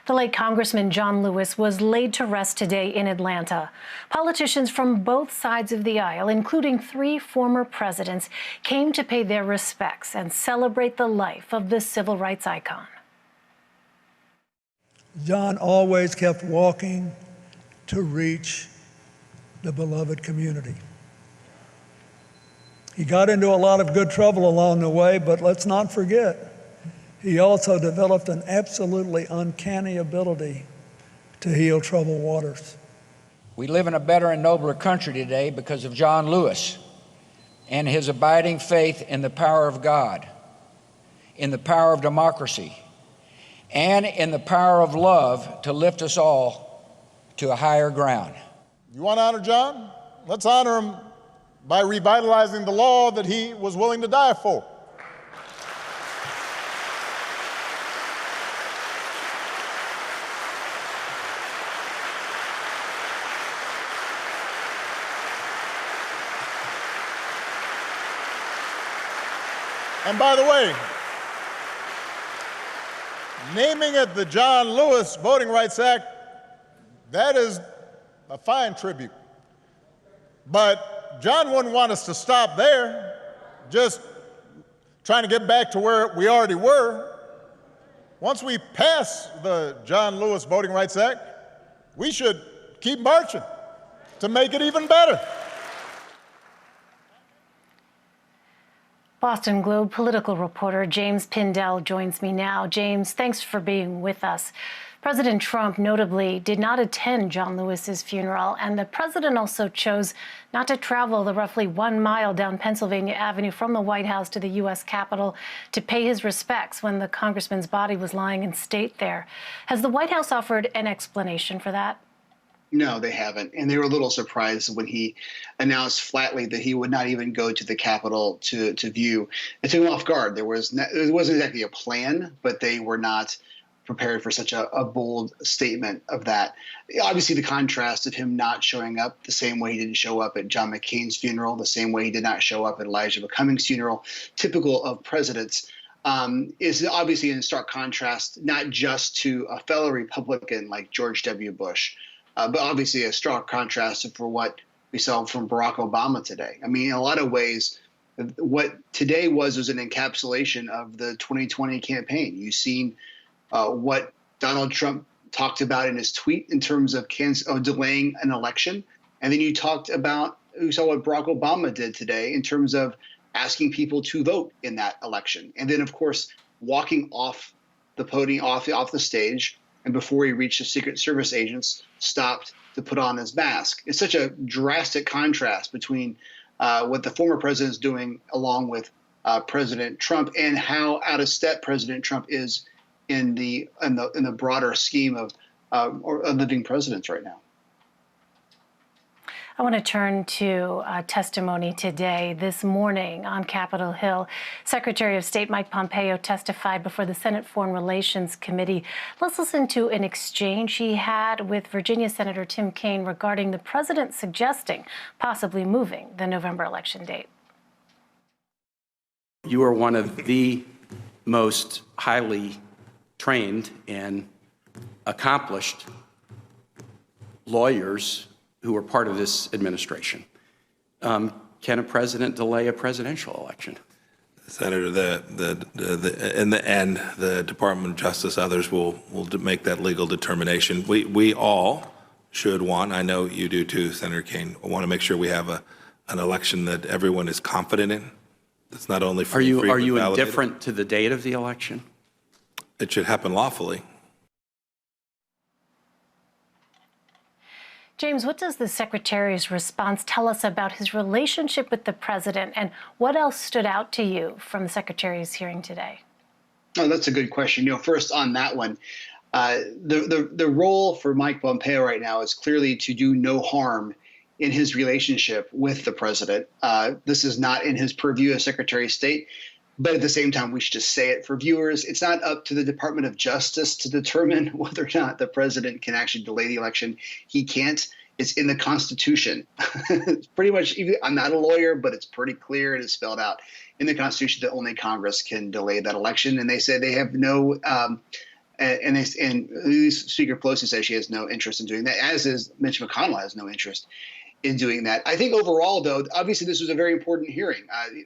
The late Congressman John Lewis was laid to rest today in Atlanta. Politicians from both sides of the aisle, including 3 former presidents, came to pay their respects and celebrate the life of the civil rights icon. John always kept walking to reach the beloved community. He got into a lot of good trouble along the way, but let's not forget, he also developed an absolutely uncanny ability to heal troubled waters. We live in a better and nobler country today because of John Lewis and his abiding faith in the power of God, in the power of democracy, and in the power of love to lift us all to a higher ground. You want to honor John? Let's honor him by revitalizing the law that he was willing to die for. And by the way, naming it the John Lewis Voting Rights Act, that is a fine tribute. But John wouldn't want us to stop there, just trying to get back to where we already were. Once we pass the John Lewis Voting Rights Act, we should keep marching to make it even better. Boston Globe political reporter James Pindell joins me now. James, thanks for being with us. President Trump notably did not attend John Lewis's funeral, and the president also chose not to travel the roughly 1 mile down Pennsylvania Avenue from the White House to the U.S. Capitol to pay his respects when the congressman's body was lying in state there. Has the White House offered an explanation for that? No, they haven't. And they were a little surprised when he announced flatly that he would not even go to the Capitol to view. It took them off guard. It wasn't exactly a plan, but they were not prepared for such a bold statement of that. Obviously, the contrast of him not showing up the same way he didn't show up at John McCain's funeral, the same way he did not show up at Elijah McCumming's funeral, typical of presidents, is obviously in stark contrast, not just to a fellow Republican like George W. Bush, but obviously a stark contrast for what we saw from Barack Obama today. I mean, in a lot of ways, what today was an encapsulation of the 2020 campaign. You've seen what Donald Trump talked about in his tweet in terms of delaying an election. And then you saw what Barack Obama did today in terms of asking people to vote in that election. And then, of course, walking off the podium, off the stage, and before he reached the Secret Service agents, stopped to put on his mask. It's such a drastic contrast between what the former president is doing along with President Trump and how out of step President Trump is in the broader scheme of living presidents right now. I want to turn to testimony today. This morning on Capitol Hill, Secretary of State Mike Pompeo testified before the Senate Foreign Relations Committee. Let's listen to an exchange he had with Virginia Senator Tim Kaine regarding the president suggesting possibly moving the November election date. You are one of the most highly trained and accomplished lawyers who are part of this administration. Can a president delay a presidential election? Senator, in the end, the Department of Justice, others will make that legal determination. We all should want, I know you do too, Senator Kaine, want to make sure we have an election that everyone is confident in. It's not only free, Are you indifferent to the date of the election? It should happen lawfully. James, what does the Secretary's response tell us about his relationship with the president, and what else stood out to you from the Secretary's hearing today? Oh, that's a good question. First on that one, the role for Mike Pompeo right now is clearly to do no harm in his relationship with the president. This is not in his purview as Secretary of State. But at the same time, we should just say it for viewers. It's not up to the Department of Justice to determine whether or not the president can actually delay the election. He can't. It's in the Constitution. It's pretty much, I'm not a lawyer, but it's pretty clear and it's spelled out in the Constitution that only Congress can delay that election. And they say they have no And Speaker Pelosi says she has no interest in doing that, as is Mitch McConnell has no interest in doing that. I think overall, though, obviously this was a very important hearing.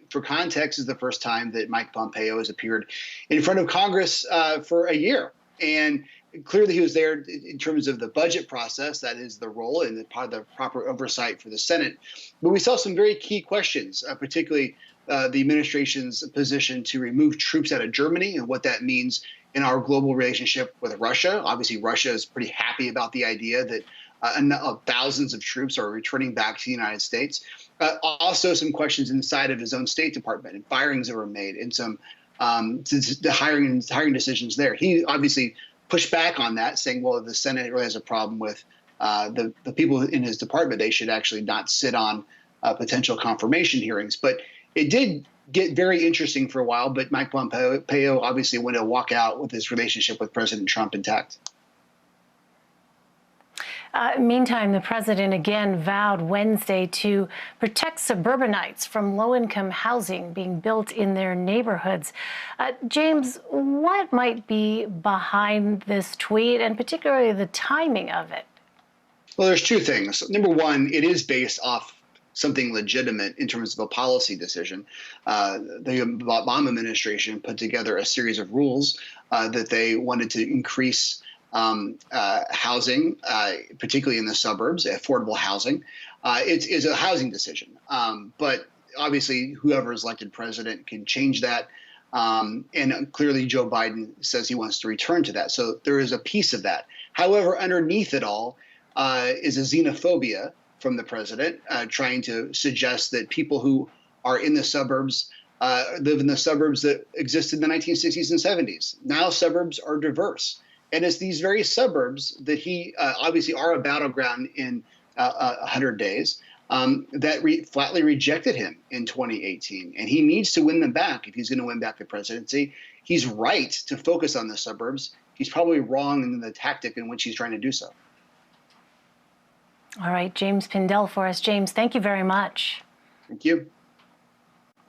For context, is the first time that Mike Pompeo has appeared in front of Congress for a year. And clearly he was there in terms of the budget process. That is the role and the proper oversight for the Senate. But we saw some very key questions, particularly the administration's position to remove troops out of Germany and what that means in our global relationship with Russia. Obviously, Russia is pretty happy about the idea that thousands of troops are returning back to the United States. Also, some questions inside of his own State Department and firings that were made, and some the hiring decisions there. He obviously pushed back on that, saying, "Well, the Senate really has a problem with the people in his department. They should actually not sit on potential confirmation hearings." But it did get very interesting for a while. But Mike Pompeo obviously wanted to walk out with his relationship with President Trump intact. Meantime, the president again vowed Wednesday to protect suburbanites from low-income housing being built in their neighborhoods. James, what might be behind this tweet, and particularly the timing of it? Well, there's two things. Number one, it is based off something legitimate in terms of a policy decision. The Obama administration put together a series of rules that they wanted to increase housing, particularly in the suburbs, affordable housing. It's a housing decision. But obviously, whoever is elected president can change that. And clearly, Joe Biden says he wants to return to that. So there is a piece of that. However, underneath it all is a xenophobia from the president, trying to suggest that people who are in the suburbs live in the suburbs that existed in the 1960s and 70s. Now suburbs are diverse. And it's these very suburbs that he obviously are a battleground in 100 days that flatly rejected him in 2018. And he needs to win them back if he's going to win back the presidency. He's right to focus on the suburbs. He's probably wrong in the tactic in which he's trying to do so. All right, James Pindell for us. James, thank you very much. Thank you.